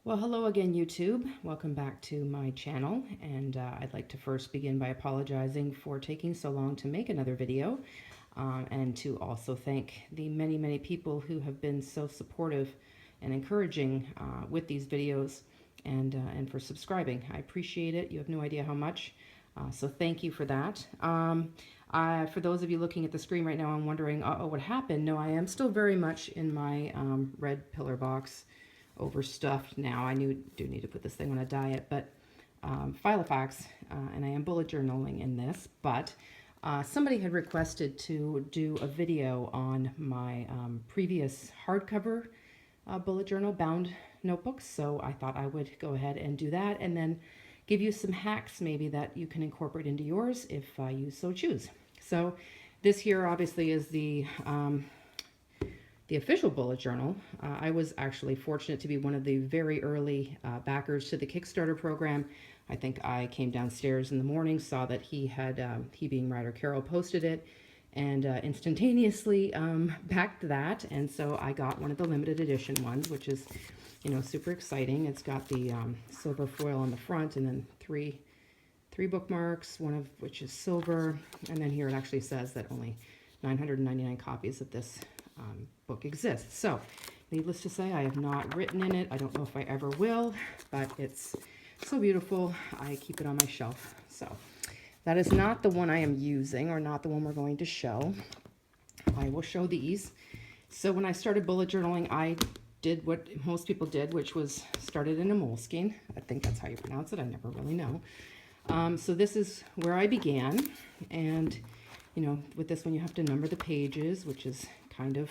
Well, hello again, YouTube. Welcome back to my channel. And I'd like to first begin by apologizing for taking so long to make another video, and to also thank the many, many people who have been so supportive and encouraging with these videos and for subscribing. I appreciate it. You have no idea how much. So thank you for that. For those of you looking at the screen right now and wondering, oh, what happened? No, I am still very much in my red pillar box, overstuffed now. I do need to put this thing on a diet, but Filofax, and I am bullet journaling in this, but somebody had requested to do a video on my previous hardcover bullet journal bound notebooks, so I thought I would go ahead and do that and then give you some hacks maybe that you can incorporate into yours if you so choose. So this here obviously is the official bullet journal. I was actually fortunate to be one of the very early backers to the Kickstarter program. I think I came downstairs in the morning, saw that he being Ryder Carroll, posted it, and instantaneously backed that. And so I got one of the limited edition ones, which is, super exciting. It's got the silver foil on the front, and then three bookmarks, one of which is silver. And then here it actually says that only 999 copies of this book exists. So, needless to say, I have not written in it. I don't know if I ever will, but it's so beautiful. I keep it on my shelf. So, that is not the one I am using, or not the one we're going to show. I will show these. So, when I started bullet journaling, I did what most people did, which was started in a moleskin. I think that's how you pronounce it. I never really know. So this is where I began, and with this one you have to number the pages, which is kind of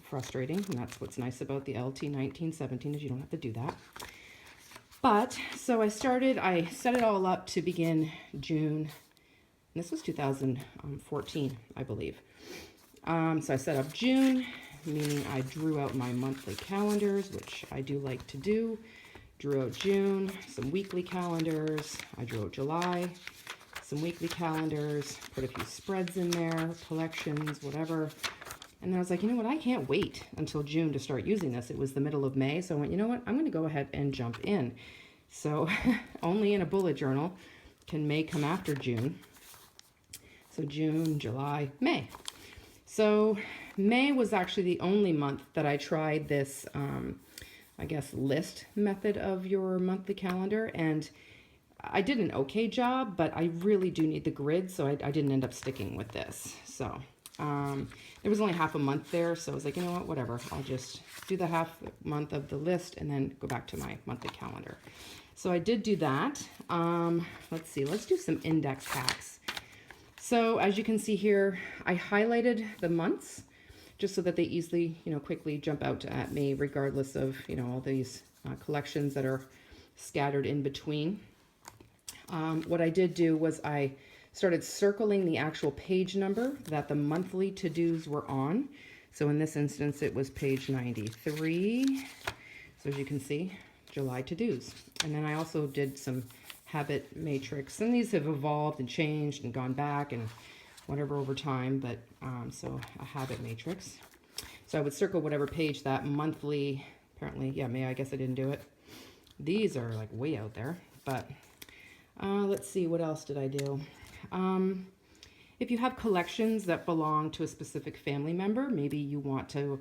frustrating, and that's what's nice about the LT 1917 is you don't have to do that. But so I set it all up to begin June, and this was 2014, I believe. So I set up June, meaning I drew out my monthly calendars, which I do like to do. Drew out June, some weekly calendars. I drew out July, some weekly calendars, put a few spreads in there, collections, whatever. And then I was like, you know what, I can't wait until June to start using this. It was the middle of May, so I went, you know what, I'm going to go ahead and jump in. So only in a bullet journal can May come after June. So June, July, May. So May was actually the only month that I tried this list method of your monthly calendar, and I did an okay job, but I really do need the grid, so I didn't end up sticking with this. So there was only half a month there, so I was like, you know what, whatever, I'll just do the half month of the list and then go back to my monthly calendar. So I did do that. Let's see, let's do some index hacks. So as you can see here, I highlighted the months just so that they easily, quickly jump out at me, regardless of, all these collections that are scattered in between. What I did do was I started circling the actual page number that the monthly to-dos were on. So in this instance, it was page 93. So as you can see, July to-dos. And then I also did some habit matrix, and these have evolved and changed and gone back and whatever over time, but so a habit matrix. So I would circle whatever page that monthly, apparently, yeah, May, I guess I didn't do it. These are like way out there, but let's see, what else did I do? If you have collections that belong to a specific family member, maybe you want to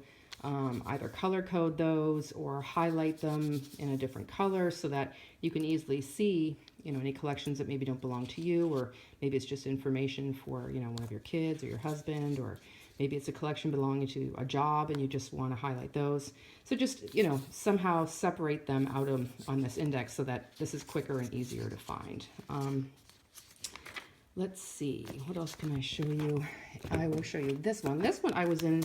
either color code those or highlight them in a different color so that you can easily see, any collections that maybe don't belong to you, or maybe it's just information for, one of your kids or your husband, or maybe it's a collection belonging to a job and you just want to highlight those. So just, somehow separate them out on this index so that this is quicker and easier to find. Let's see, what else can I show you? I will show you this one. This one I was in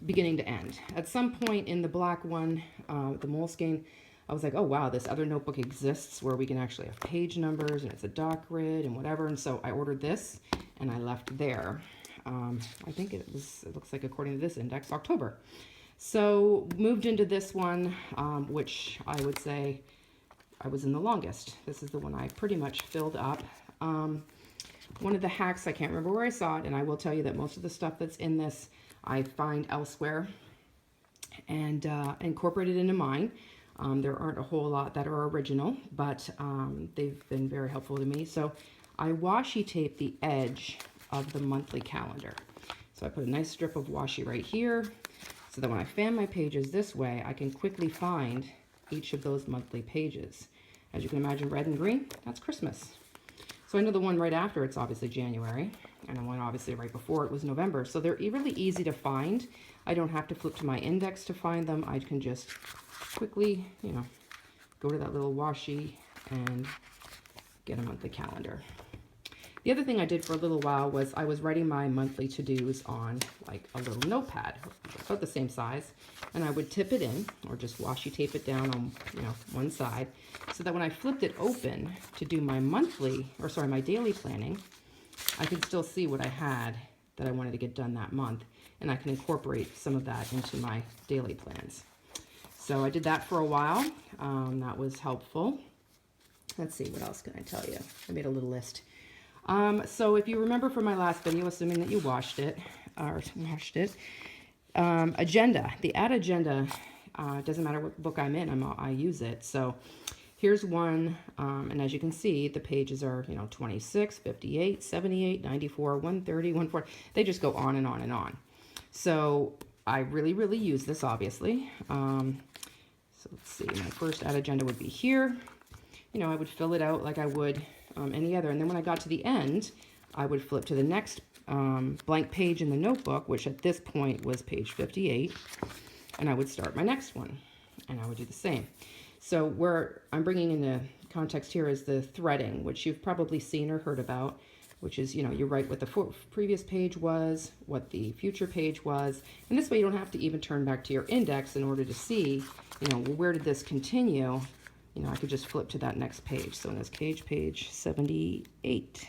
beginning to end. At some point in the black one, the moleskin, I was like, oh wow, this other notebook exists where we can actually have page numbers and it's a dot grid and whatever. And so I ordered this and I left there. I think it looks like, according to this index, October. So moved into this one, which I would say I was in the longest. This is the one I pretty much filled up. One of the hacks, I can't remember where I saw it, and I will tell you that most of the stuff that's in this I find elsewhere. and incorporated into mine. There aren't a whole lot that are original, but they've been very helpful to me. So I washi tape the edge of the monthly calendar. So I put a nice strip of washi right here, so that when I fan my pages this way, I can quickly find each of those monthly pages. As you can imagine, red and green, that's Christmas. So I know the one right after it's obviously January, and the one obviously right before it was November. So they're really easy to find. I don't have to flip to my index to find them. I can just quickly, you know, go to that little washi and get a monthly calendar. The other thing I did for a little while was I was writing my monthly to-dos on like a little notepad, about the same size, and I would tip it in or just washi tape it down on, you know, one side, so that when I flipped it open to do my my daily planning, I could still see what I had that I wanted to get done that month, and I can incorporate some of that into my daily plans. So I did that for a while. That was helpful. Let's see, what else can I tell you? I made a little list. So if you remember from my last video, assuming that you watched it, agenda, the add agenda, doesn't matter what book I'm in, I use it. So here's one, and as you can see, the pages are, you know, 26, 58, 78, 94, 130, 140. They just go on and on and on. So I really, really use this, obviously. So let's see, my first add agenda would be here. You know, I would fill it out like I would any other. And then when I got to the end, I would flip to the next blank page in the notebook, which at this point was page 58. And I would start my next one. And I would do the same. So where I'm bringing into context here is the threading, which you've probably seen or heard about, which is, you know, you write what the previous page was, what the future page was. And this way you don't have to even turn back to your index in order to see, you know, where did this continue? You know, I could just flip to that next page. So in this page 78.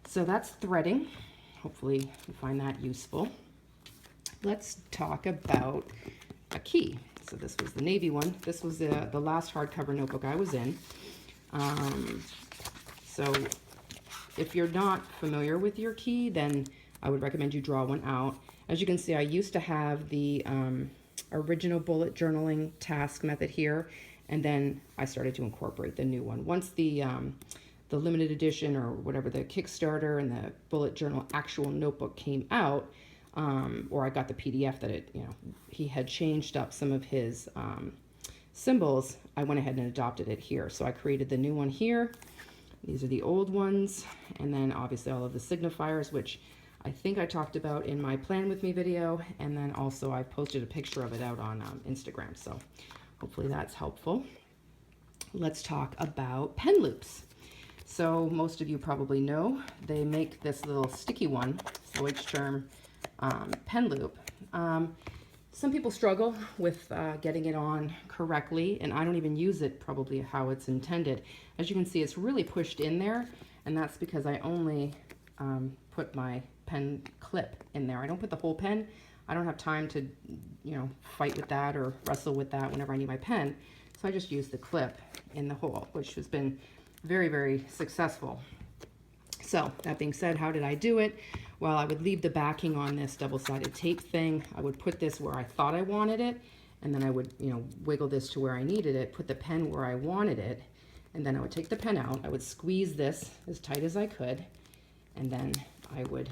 So that's threading. Hopefully you find that useful. Let's talk about a key. So this was the navy one. This was the last hardcover notebook I was in. So if you're not familiar with your key, then I would recommend you draw one out. As you can see, I used to have the original bullet journaling task method here, and then I started to incorporate the new one. Once the limited edition or whatever, the Kickstarter and the bullet journal actual notebook came out, or I got the PDF that it, you know, he had changed up some of his symbols, I went ahead and adopted it here. So I created the new one here. These are the old ones, and then obviously all of the signifiers, which I think I talked about in my Plan With Me video, and then also I posted a picture of it out on Instagram, so hopefully that's helpful. Let's talk about pen loops. So most of you probably know they make this little sticky one, Deutsch-Term pen loop. Some people struggle with getting it on correctly, and I don't even use it probably how it's intended. As you can see, it's really pushed in there, and that's because I only put my pen clip in there. I don't put the whole pen. I don't have time to, you know, fight with that or wrestle with that whenever I need my pen. So I just use the clip in the hole, which has been very, very successful. So that being said, how did I do it? Well, I would leave the backing on this double-sided tape thing. I would put this where I thought I wanted it, and then I would, you know, wiggle this to where I needed it, put the pen where I wanted it, and then I would take the pen out. I would squeeze this as tight as I could, and then I would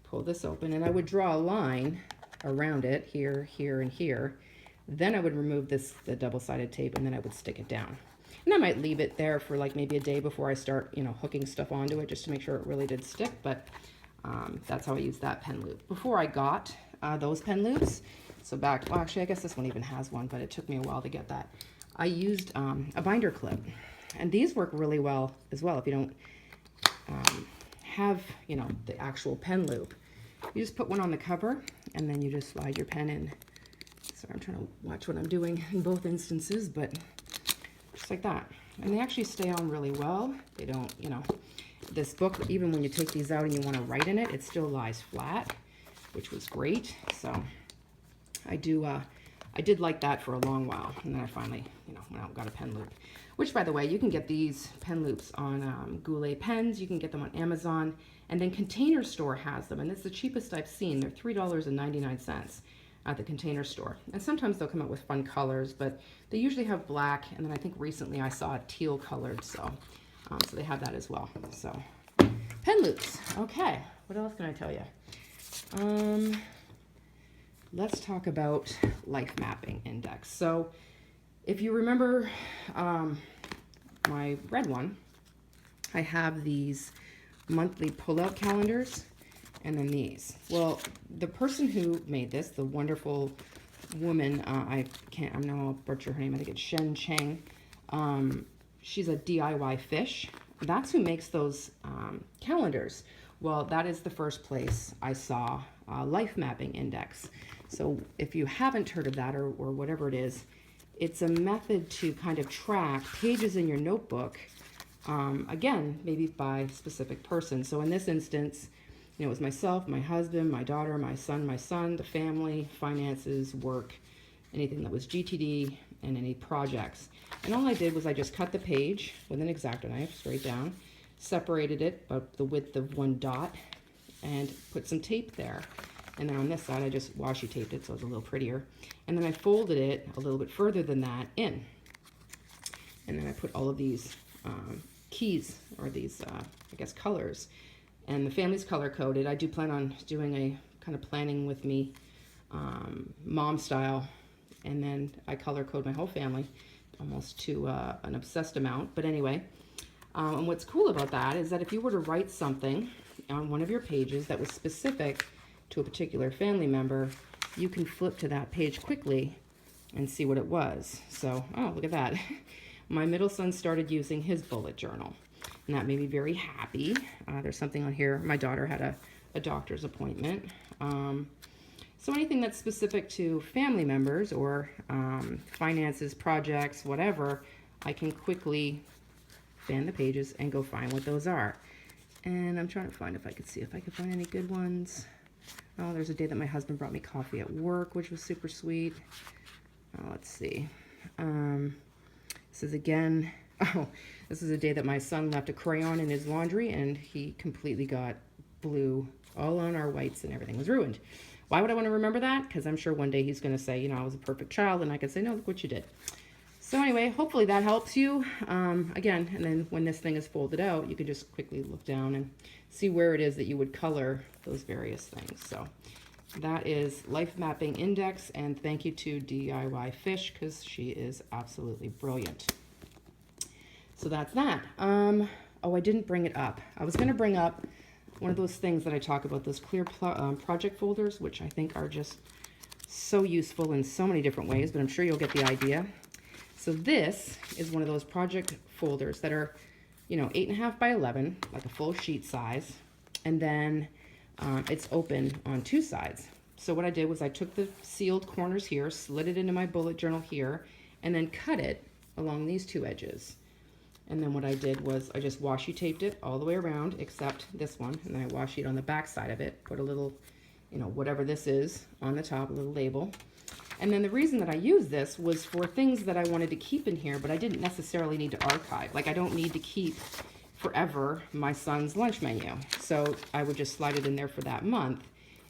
pull this open, and I would draw a line around it, here, here, and here. Then I would remove the double-sided tape, and then I would stick it down. And I might leave it there for like maybe a day before I start, you know, hooking stuff onto it, just to make sure it really did stick. But that's how I use that pen loop. Before I got those pen loops, so back, well, actually, I guess this one even has one, but it took me a while to get that. I used a binder clip, and these work really well as well. If you don't have, you know, the actual pen loop, you just put one on the cover, and then you just slide your pen in. Sorry, I'm trying to watch what I'm doing in both instances, but just like that. And they actually stay on really well. They don't, you know, this book, even when you take these out and you want to write in it, it still lies flat, which was great. So I did like that for a long while. And then I finally, you know, went out and got a pen loop, which, by the way, you can get these pen loops on Goulet Pens. You can get them on Amazon. And then Container Store has them. And it's the cheapest I've seen. They're $3.99. at the Container Store. And sometimes they'll come out with fun colors, but they usually have black, and then I think recently I saw a teal colored, so they have that as well. So pen loops. Okay, what else can I tell you? Let's talk about Life Mapping Index. So if you remember my red one, I have these monthly pull-out calendars, and then these. Well, the person who made this, the wonderful woman, I'm now I'll butcher her name, I think it's Shen Cheng. She's a DIY fish. That's who makes those calendars. Well, that is the first place I saw Life Mapping Index. So if you haven't heard of that or whatever it is, it's a method to kind of track pages in your notebook, again, maybe by specific person. So in this instance, it was myself, my husband, my daughter, my son, the family, finances, work, anything that was GTD, and any projects. And all I did was I just cut the page with an X-Acto knife straight down, separated it about the width of 1 dot, and put some tape there. And then on this side, I just washi taped it so it's a little prettier. And then I folded it a little bit further than that in. And then I put all of these keys, or these, I guess, colors. And the family's color coded. I do plan on doing a kind of planning with me, mom style. And then I color code my whole family almost to an obsessed amount. But anyway, and what's cool about that is that if you were to write something on one of your pages that was specific to a particular family member, you can flip to that page quickly and see what it was. So, oh, look at that. My middle son started using his bullet journal, and that made me very happy. There's something on here. My daughter had a doctor's appointment. So anything that's specific to family members or finances, projects, whatever, I can quickly fan the pages and go find what those are. And I'm trying to find if I could see if I could find any good ones. Oh, there's a day that my husband brought me coffee at work, which was super sweet. Let's see. This is again, this is a day that my son left a crayon in his laundry and he completely got blue all on our whites and everything was ruined. Why would I want to remember that? Because I'm sure one day he's going to say, I was a perfect child, and I can say, no, look what you did. So anyway, hopefully that helps you. Again, and then when this thing is folded out, you can just quickly look down and see where it is that you would color those various things. So that is Life Mapping Index, and thank you to DIY Fish because she is absolutely brilliant. So that's that. Oh, I didn't bring it up. I was going to bring up one of those things that I talk about, those clear project folders, which I think are just so useful in so many different ways, but I'm sure you'll get the idea. So this is one of those project folders that are, 8.5 by 11, like a full sheet size, and then it's open on 2 sides. So what I did was I took the sealed corners here, slid it into my bullet journal here, and then cut it along these 2 edges. And then what I did was I just washi taped it all the way around except this one, and then I washi it on the back side of it, put a little, whatever this is on the top, a little label. And then the reason that I used this was for things that I wanted to keep in here, but I didn't necessarily need to archive. Like I don't need to keep forever my son's lunch menu. So I would just slide it in there for that month,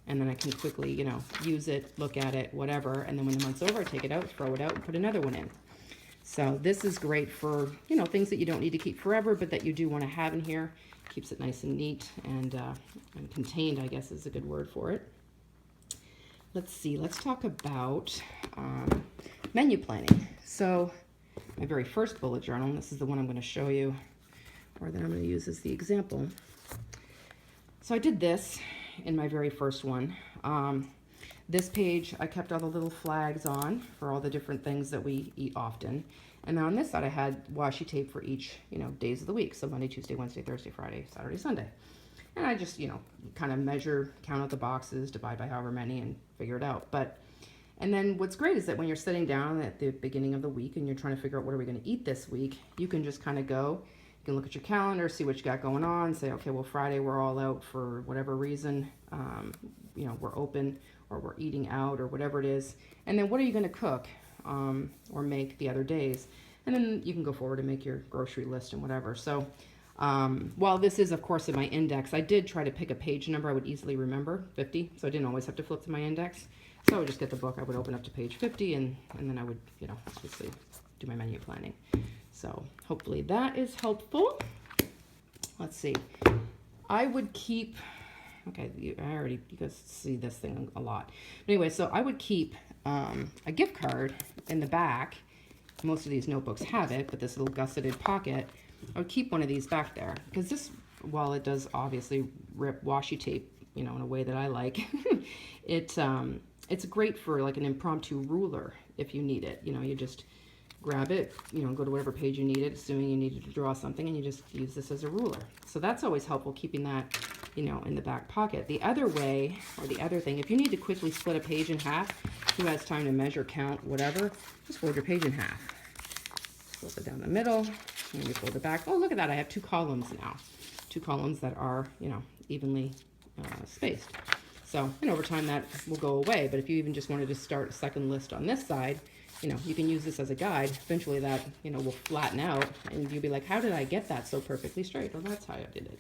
and then I can quickly, use it, look at it, whatever. And then when the month's over, I take it out, throw it out, and put another one in. So this is great for, things that you don't need to keep forever, but that you do want to have in here. Keeps it nice and neat and contained, I guess is a good word for it. Let's see, let's talk about menu planning. So my very first bullet journal, and this is the one I'm going to show you, or that I'm going to use as the example. So I did this in my very first one. This page, I kept all the little flags on for all the different things that we eat often. And then on this side, I had washi tape for each, days of the week. So Monday, Tuesday, Wednesday, Thursday, Friday, Saturday, Sunday. And I just, kind of measure, count out the boxes, divide by however many, and figure it out. And then what's great is that when you're sitting down at the beginning of the week and you're trying to figure out what are we going to eat this week, you can just kind of go, you can look at your calendar, see what you got going on, say, okay, well, Friday we're all out for whatever reason, we're open, or we're eating out, or whatever it is. And then what are you going to cook or make the other days? And then you can go forward and make your grocery list and whatever. So while this is, of course, in my index, I did try to pick a page number I would easily remember, 50, so I didn't always have to flip to my index. So I would just get the book, I would open up to page 50, and then I would, you know, obviously do my menu planning. So hopefully that is helpful. Let's see. I would keep, okay, you guys see this thing a lot. But anyway, so I would keep a gift card in the back. Most of these notebooks have it, but this little gusseted pocket, I would keep one of these back there, because this, while it does obviously rip washi tape, you know, in a way that I like, it's great for like an impromptu ruler if you need it. You know, you just grab it, you know, go to whatever page you need it, assuming you needed to draw something, and you just use this as a ruler. So that's always helpful, keeping that, you know, in the back pocket. The other way, or the other thing, if you need to quickly split a page in half, who has time to measure, count, whatever, just fold your page in half. Flip it down the middle, and you fold it back. Oh, look at that, I have 2 columns now. 2 columns that are, you know, evenly spaced. So, and over time that will go away, but if you even just wanted to start a second list on this side, you know, you can use this as a guide. Eventually that, you know, will flatten out, and you'll be like, how did I get that so perfectly straight? Well, that's how I did it.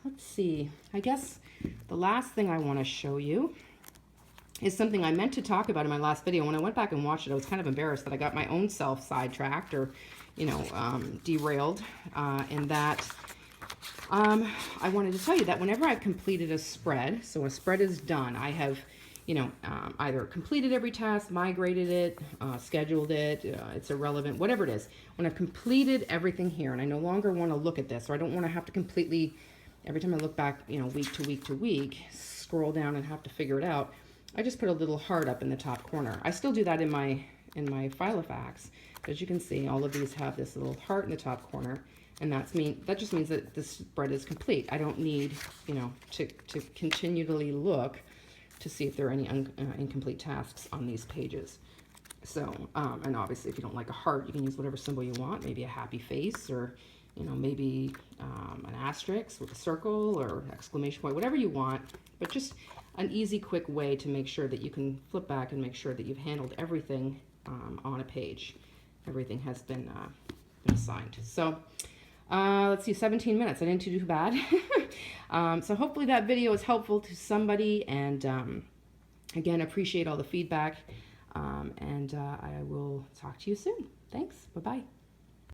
Let's see. I guess the last thing I want to show you is something I meant to talk about in my last video. When I went back and watched it, I was kind of embarrassed that I got my own self sidetracked, or, you know, derailed, in that I wanted to tell you that whenever I've completed a spread, so a spread is done, I have, you know, either completed every task, migrated it, scheduled it, it's irrelevant, whatever it is. When I've completed everything here, and I no longer want to look at this, or I don't want to have to completely, every time I look back, you know, week to week to week, scroll down and have to figure it out, I just put a little heart up in the top corner. I still do that in my Filofax. As you can see, all of these have this little heart in the top corner, and that just means that the spread is complete. I don't need, you know, to continually look to see if there are any incomplete tasks on these pages. So, and obviously if you don't like a heart, you can use whatever symbol you want, maybe a happy face, or, you know, maybe an asterisk with a circle or exclamation point, whatever you want, but just an easy, quick way to make sure that you can flip back and make sure that you've handled everything on a page. Everything has been assigned. So, let's see, 17 minutes. I didn't do too bad. So hopefully that video is helpful to somebody, and again, appreciate all the feedback, and I will talk to you soon. Thanks. Bye-bye.